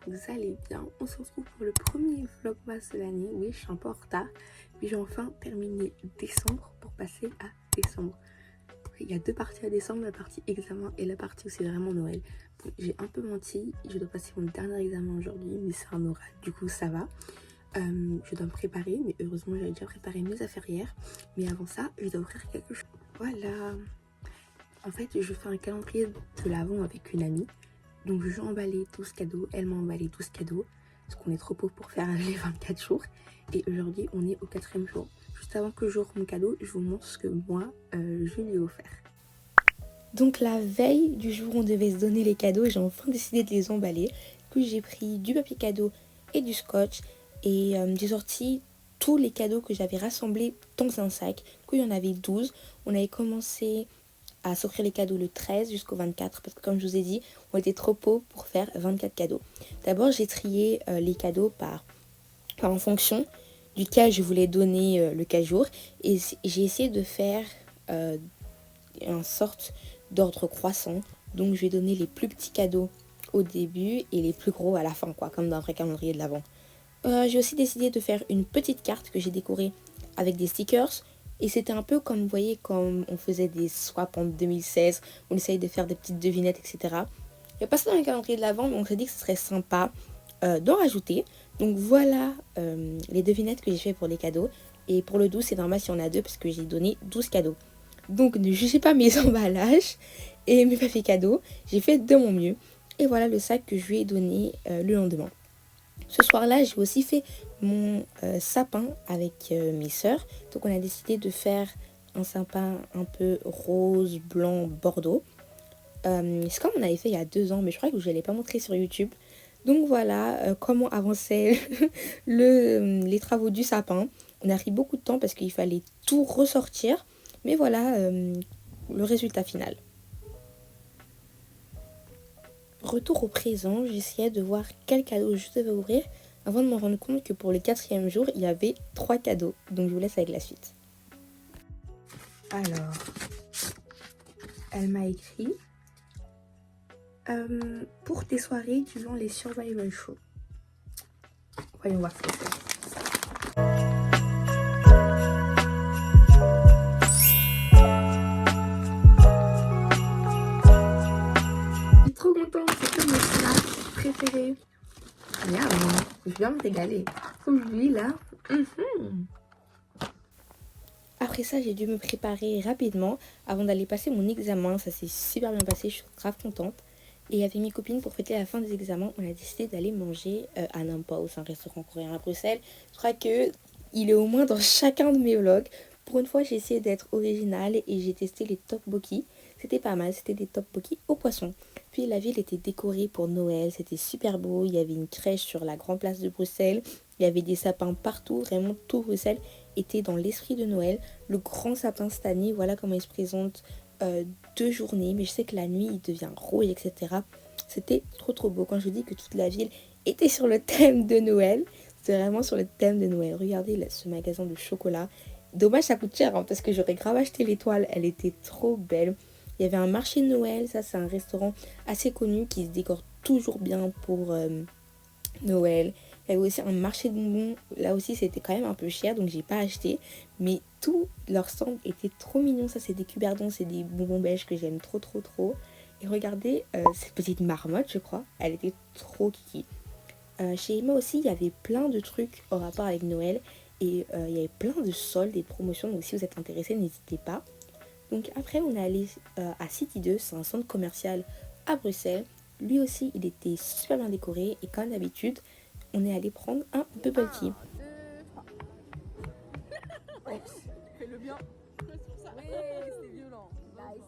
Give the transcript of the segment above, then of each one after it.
vous allez bien. On se retrouve pour le premier vlogmas de l'année. Oui, je suis un peu en retard, mais j'ai enfin terminé décembre pour passer à décembre. Il y a deux parties à décembre, la partie examen et la partie où c'est vraiment Noël. Bon, j'ai un peu menti, je dois passer mon dernier examen aujourd'hui, mais c'est un oral, du coup ça va. Je dois me préparer, mais heureusement j'avais déjà préparé mes affaires hier. Mais avant ça, je dois offrir quelque chose. Voilà. En fait, je fais un calendrier de l'Avent avec une amie. Donc je lui ai emballé 12 cadeaux, elle m'a emballé 12 cadeaux. Parce qu'on est trop pauvre pour faire les 24 jours. Et aujourd'hui, on est au 4e jour. Juste avant que j'ouvre mon cadeau, je vous montre ce que moi, je lui ai offert. Donc la veille du jour où on devait se donner les cadeaux, j'ai enfin décidé de les emballer. Puis j'ai pris du papier cadeau et du scotch. Et j'ai sorti tous les cadeaux que j'avais rassemblés dans un sac. Il y en avait 12. On avait commencé à s'offrir les cadeaux le 13 jusqu'au 24 parce que comme je vous ai dit, on était trop pauvres pour faire 24 cadeaux. D'abord, j'ai trié les cadeaux en fonction duquel je voulais donner le 4 jours et j'ai essayé de faire une sorte d'ordre croissant. Donc je vais donner les plus petits cadeaux au début et les plus gros à la fin, quoi, comme dans un vrai calendrier de l'Avent. J'ai aussi décidé de faire une petite carte que j'ai décorée avec des stickers. Et c'était un peu comme, vous voyez, comme on faisait des swaps en 2016, on essayait de faire des petites devinettes, etc. Il n'y a pas ça dans le calendrier de l'Avent, mais on s'est dit que ce serait sympa d'en rajouter. Donc voilà les devinettes que j'ai fait pour les cadeaux. Et pour le 12, c'est normal si on a deux, parce que j'ai donné 12 cadeaux. Donc ne jugez pas mes emballages et mes papiers cadeaux. J'ai fait de mon mieux. Et voilà le sac que je lui ai donné le lendemain. Ce soir-là, j'ai aussi fait mon sapin avec mes sœurs. Donc on a décidé de faire un sapin un peu rose, blanc, bordeaux. C'est comme on avait fait il y a 2 ans, mais je crois que je ne l'ai pas montré sur YouTube. Donc voilà comment avançaient les travaux du sapin. On a pris beaucoup de temps parce qu'il fallait tout ressortir. Mais voilà le résultat final. Retour au présent, j'essayais de voir quel cadeau je devais ouvrir avant de me rendre compte que pour le 4e jour, il y avait 3 cadeaux. Donc je vous laisse avec la suite. Alors, elle m'a écrit pour tes soirées durant les survival shows. Voyons voir ce que c'est. Je suis trop contente, c'est comme mes snacks préférés. Miam, je viens me régaler. Comme je lis là. Après ça, j'ai dû me préparer rapidement avant d'aller passer mon examen. Ça s'est super bien passé, je suis grave contente. Et avec mes copines, pour fêter la fin des examens, on a décidé d'aller manger à Nampo, c'est un restaurant coréen à Bruxelles. Je crois qu'il est au moins dans chacun de mes vlogs. Pour une fois, j'ai essayé d'être originale et j'ai testé les tteokbokki. C'était pas mal, c'était des tteokbokki au poisson. Puis la ville était décorée pour Noël, c'était super beau. Il y avait une crèche sur la grande place de Bruxelles. Il y avait des sapins partout, vraiment tout Bruxelles était dans l'esprit de Noël. Le grand sapin cette année, voilà comment il se présente 2 journées. Mais je sais que la nuit, il devient rouge, etc. C'était trop beau. Quand je vous dis que toute la ville était sur le thème de Noël, c'était vraiment sur le thème de Noël. Regardez là, ce magasin de chocolat. Dommage, ça coûte cher, hein, parce que j'aurais grave acheté l'étoile. Elle était trop belle. Il y avait un marché de Noël. Ça, c'est un restaurant assez connu qui se décore toujours bien pour Noël. Il y avait aussi un marché de bonbons. Là aussi, c'était quand même un peu cher, donc j'ai pas acheté. Mais tout leur stand était trop mignon. Ça, c'est des cuberdons, c'est des bonbons belges que j'aime trop. Et regardez cette petite marmotte, je crois. Elle était trop kiki. Chez Emma aussi, il y avait plein de trucs en rapport avec Noël. Et il y avait plein de soldes et de promotions. Donc si vous êtes intéressés, n'hésitez pas. Donc après, on est allé à City 2. C'est un centre commercial à Bruxelles. Lui aussi, il était super bien décoré. Et comme d'habitude, on est allé prendre un bubble tea. Ouais. Fais-le bien. Ouais, c'était violent. Nice.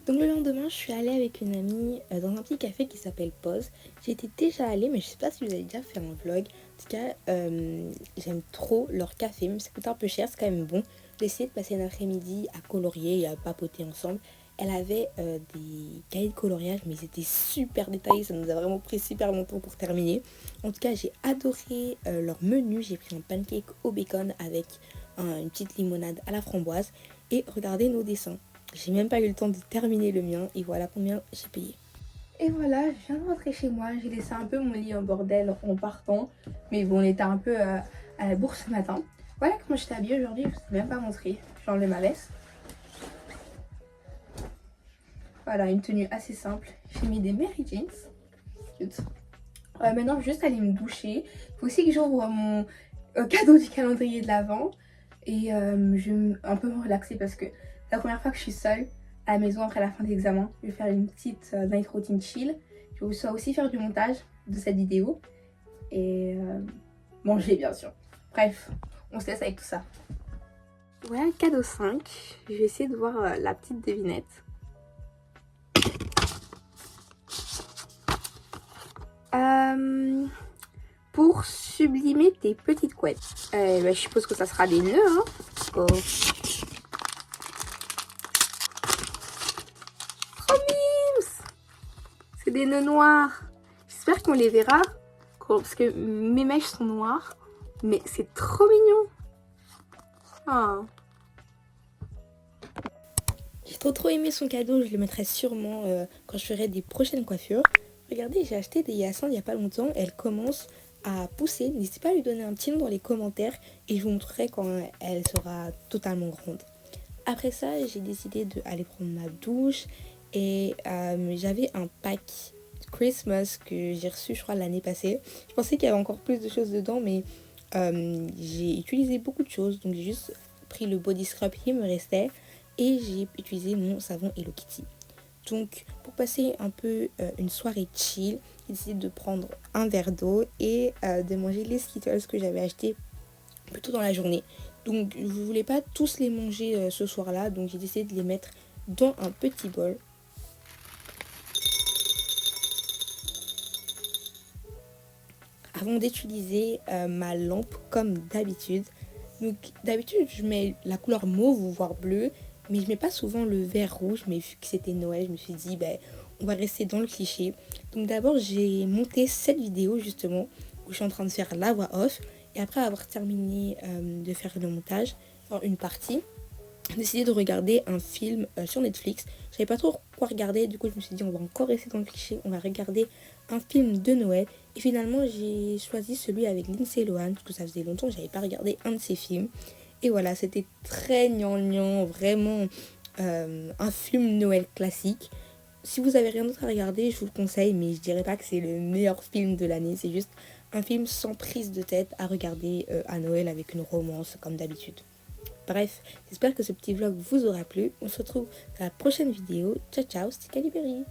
Donc le lendemain, je suis allée avec une amie dans un petit café qui s'appelle Pause. J'y étais déjà allée, mais je sais pas si vous avez déjà fait un vlog. En tout cas, j'aime trop leur café, mais ça coûte un peu cher, c'est quand même bon. J'ai essayé de passer un après-midi à colorier et à papoter ensemble. Elle avait des cahiers de coloriage, mais ils étaient super détaillés, ça nous a vraiment pris super longtemps pour terminer. En tout cas, j'ai adoré leur menu. J'ai pris un pancake au bacon avec une petite limonade à la framboise. Et regardez nos dessins. J'ai même pas eu le temps de terminer le mien et voilà combien j'ai payé. Et voilà, je viens de rentrer chez moi. J'ai laissé un peu mon lit en bordel en partant. Mais bon, on était un peu à la bourse ce matin. Voilà comment j'étais habillée aujourd'hui. Je ne vous ai même pas montré. J'ai enlevé ma veste. Voilà, une tenue assez simple. J'ai mis des Mary Jeans. Cute. Maintenant, je vais juste aller me doucher. Il faut aussi que j'ouvre mon cadeau du calendrier de l'Avent. Et je vais un peu me relaxer parce que c'est la première fois que je suis seule à la maison après la fin de l'examen. Je vais faire une petite night routine chill. Je vais aussi faire du montage de cette vidéo. Et manger bien sûr. Bref, on se laisse avec tout ça. Voilà, cadeau 5. Je vais essayer de voir la petite devinette. Pour sublimer tes petites couettes. Je suppose que ça sera des nœuds. Hein. Oh. Trop mimes! C'est des nœuds noirs. J'espère qu'on les verra. Parce que mes mèches sont noires. Mais c'est trop mignon. Oh. J'ai trop aimé son cadeau. Je le mettrai sûrement quand je ferai des prochaines coiffures. Regardez, j'ai acheté des hyacinthes il n'y a pas longtemps. Elles commencent à pousser. N'hésitez pas à lui donner un petit nom dans les commentaires et je vous montrerai quand elle sera totalement grande. Après ça, j'ai décidé d'aller prendre ma douche et j'avais un pack Christmas que j'ai reçu, je crois, l'année passée. Je pensais qu'il y avait encore plus de choses dedans, mais j'ai utilisé beaucoup de choses. Donc j'ai juste pris le body scrub qui me restait et j'ai utilisé mon savon Hello Kitty. Donc pour passer un peu une soirée chill, j'ai décidé de prendre un verre d'eau et de manger les Skittles que j'avais achetés plutôt dans la journée. Donc je ne voulais pas tous les manger ce soir-là, donc j'ai décidé de les mettre dans un petit bol. Avant d'utiliser ma lampe comme d'habitude. Donc d'habitude je mets la couleur mauve ou voire bleu, mais je mets pas souvent le vert rouge, mais vu que c'était Noël, je me suis dit on va rester dans le cliché. Donc d'abord j'ai monté cette vidéo justement où je suis en train de faire la voix off et après avoir terminé de faire le montage, enfin une partie, j'ai décidé de regarder un film sur Netflix. Je savais pas trop quoi regarder, du coup je me suis dit on va encore rester dans le cliché, on va regarder un film de Noël. Et finalement j'ai choisi celui avec Lindsay Lohan parce que ça faisait longtemps que j'avais pas regardé un de ses films. Et voilà, c'était très gnangnan, vraiment un film Noël classique. Si vous avez rien d'autre à regarder, je vous le conseille, mais je dirais pas que c'est le meilleur film de l'année. C'est juste un film sans prise de tête à regarder à Noël avec une romance comme d'habitude. Bref, j'espère que ce petit vlog vous aura plu. On se retrouve dans la prochaine vidéo. Ciao ciao, c'était Caliberi.